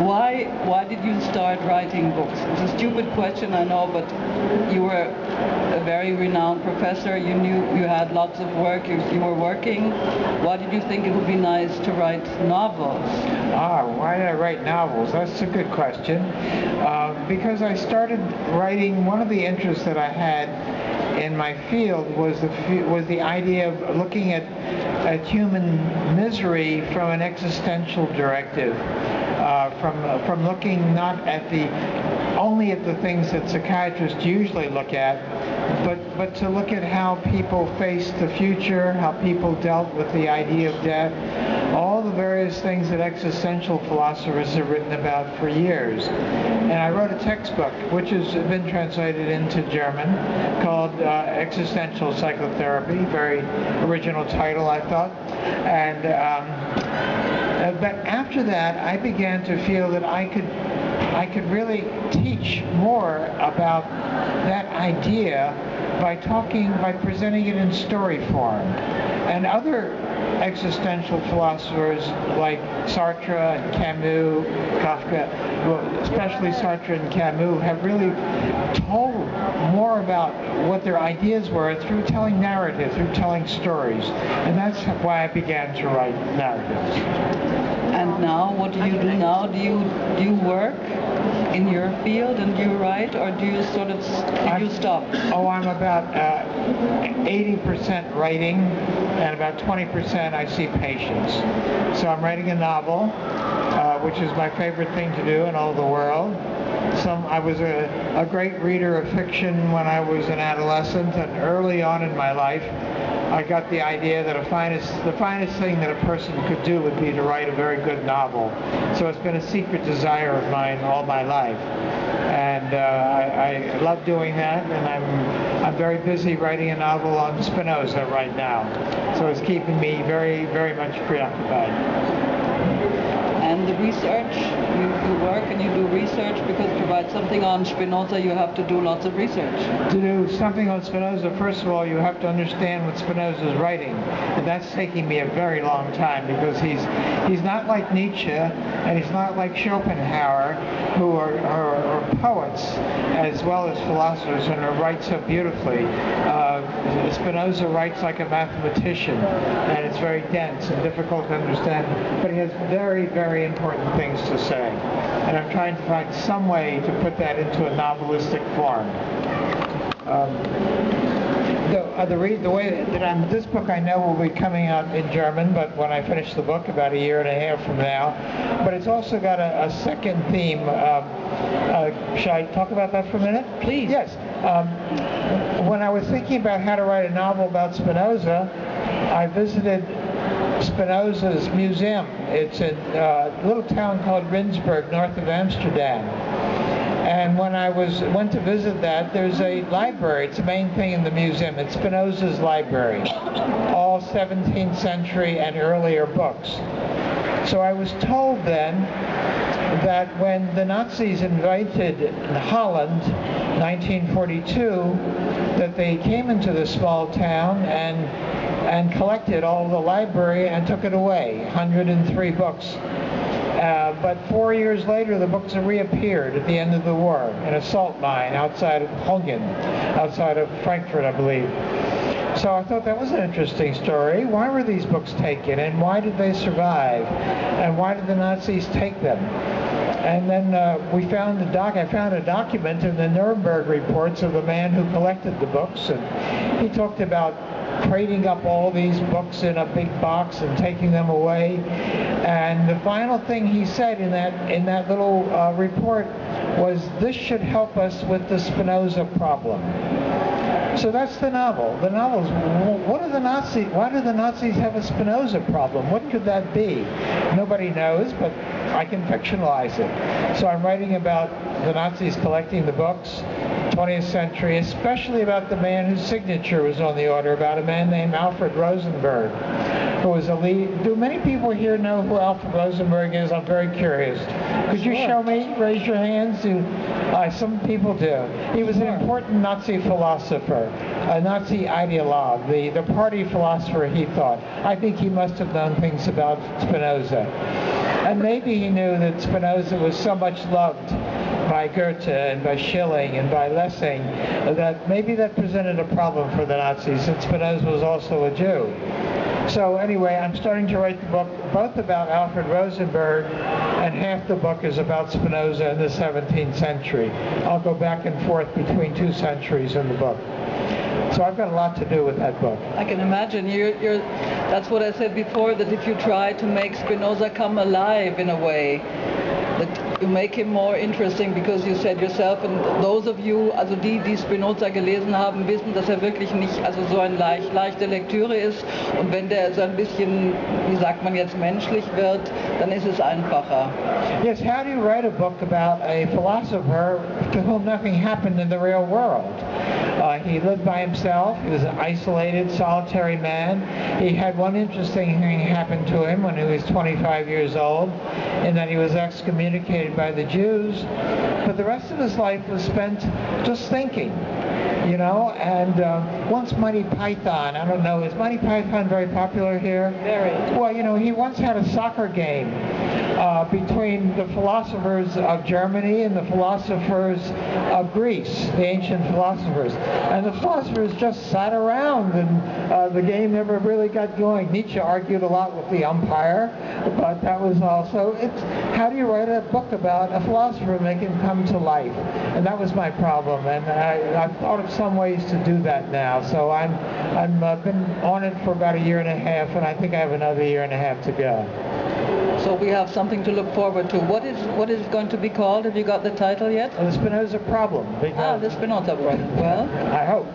Why did you start writing books? It's a stupid question, I know, but you were a very renowned professor. You knew you had lots of work. You were working. Why did you think it would be nice to write novels? Why did I write novels? That's a good question. Because I started writing, one of the interests that I had in my field was the idea of looking at human misery from an existential directive, from looking not at only at the things that psychiatrists usually look at, but to look at how people faced the future, how people dealt with the idea of death, all the various things that existential philosophers have written about for years. And I wrote a textbook, which has been translated into German, called Existential Psychotherapy. Very original title, I thought. And but after that, I began to feel that I could really teach more about that idea by presenting it in story form. And other existential philosophers like Sartre and Camus, Kafka, well, especially Sartre and Camus, have really told more about what their ideas were through telling narrative, through telling stories. And that's why I began to write narratives. And now, what do you do now? Do you work in your field and you write, or do you did you stop? I'm about 80% writing, and about 20% I see patients. So I'm writing a novel, which is my favorite thing to do in all the world. I was a great reader of fiction when I was an adolescent, and early on in my life, I got the idea that the finest thing that a person could do would be to write a very good novel. So it's been a secret desire of mine all my life. And I love doing that, and I'm very busy writing a novel on Spinoza right now. So it's keeping me very, very much preoccupied. And the research, you work and you do research, because to write something on Spinoza you have to do lots of research. To do something on Spinoza, first of all, you have to understand what Spinoza is writing. And that's taking me a very long time, because he's not like Nietzsche, and he's not like Schopenhauer, who are poets as well as philosophers and write so beautifully. Spinoza writes like a mathematician, and it's very dense and difficult to understand, but he has very, very important things to say. And I'm trying to find some way to put that into a novelistic form. The way that this book I know will be coming out in German, but when I finish the book, about a year and a half from now. But it's also got a second theme. Shall I talk about that for a minute? Please. Yes. When I was thinking about how to write a novel about Spinoza, I visited Spinoza's museum. It's in a little town called Rinsburg, north of Amsterdam. And when I went to visit that, there's a library. It's the main thing in the museum. It's Spinoza's library, all 17th century and earlier books. So I was told then that when the Nazis invaded Holland, 1942, that they came into this small town and collected all the library and took it away, 103 books. But 4 years later, the books reappeared at the end of the war in a salt mine outside of Hungen, outside of Frankfurt, I believe. So I thought that was an interesting story. Why were these books taken, and why did they survive, and why did the Nazis take them? And then I found a document in the Nuremberg reports of the man who collected the books, and he talked about crating up all these books in a big box and taking them away. And the final thing he said in that little report was, "This should help us with the Spinoza problem." So that's the novel. The novel's, why do the Nazis have a Spinoza problem? What could that be? Nobody knows, but I can fictionalize it. So I'm writing about the Nazis collecting the books, 20th century, especially about the man whose signature was on the order, about a man named Alfred Rosenberg, who was a lead. Do many people here know who Alfred Rosenberg is? I'm very curious. Could you show me? Raise your hands. Some people do. He was an important Nazi philosopher, a Nazi ideologue, the party philosopher, he thought. I think he must have known things about Spinoza. And maybe he knew that Spinoza was so much loved by Goethe and by Schilling and by Lessing that maybe that presented a problem for the Nazis, since Spinoza was also a Jew. So anyway, I'm starting to write the book both about Alfred Rosenberg, and half the book is about Spinoza in the 17th century. I'll go back and forth between 2 centuries in the book. So I've got a lot to do with that book. I can imagine. That's what I said before, that if you try to make Spinoza come alive in a way, that you make him more interesting, because you said yourself, and those of you, also die Spinoza gelesen haben, wissen, dass wirklich nicht so eine leichte Lektüre ist, und wenn der so ein bisschen, wie sagt man jetzt, menschlich wird, dann ist es einfacher. Yes, how do you write a book about a philosopher to whom nothing happened in the real world? He lived by himself. He was an isolated, solitary man. He had one interesting thing happen to him when he was 25 years old, in that he was excommunicated by the Jews. But the rest of his life was spent just thinking, you know. And once Monty Python, I don't know, is Monty Python very popular here? Very. Well, you know, he once had a soccer game between the philosophers of Germany and the philosophers of Greece, the ancient philosophers. And the philosophers just sat around, and the game never really got going. Nietzsche argued a lot with the umpire, but that was also, how do you write a book about a philosopher and make him come to life? And that was my problem, and I've thought of some ways to do that now. So I've been on it for about 1.5 years, and I think I have another 1.5 years to go. So we have something to look forward to. What is it going to be called? Have you got the title yet? The Spinoza Problem. The Spinoza Problem. Well, I hope.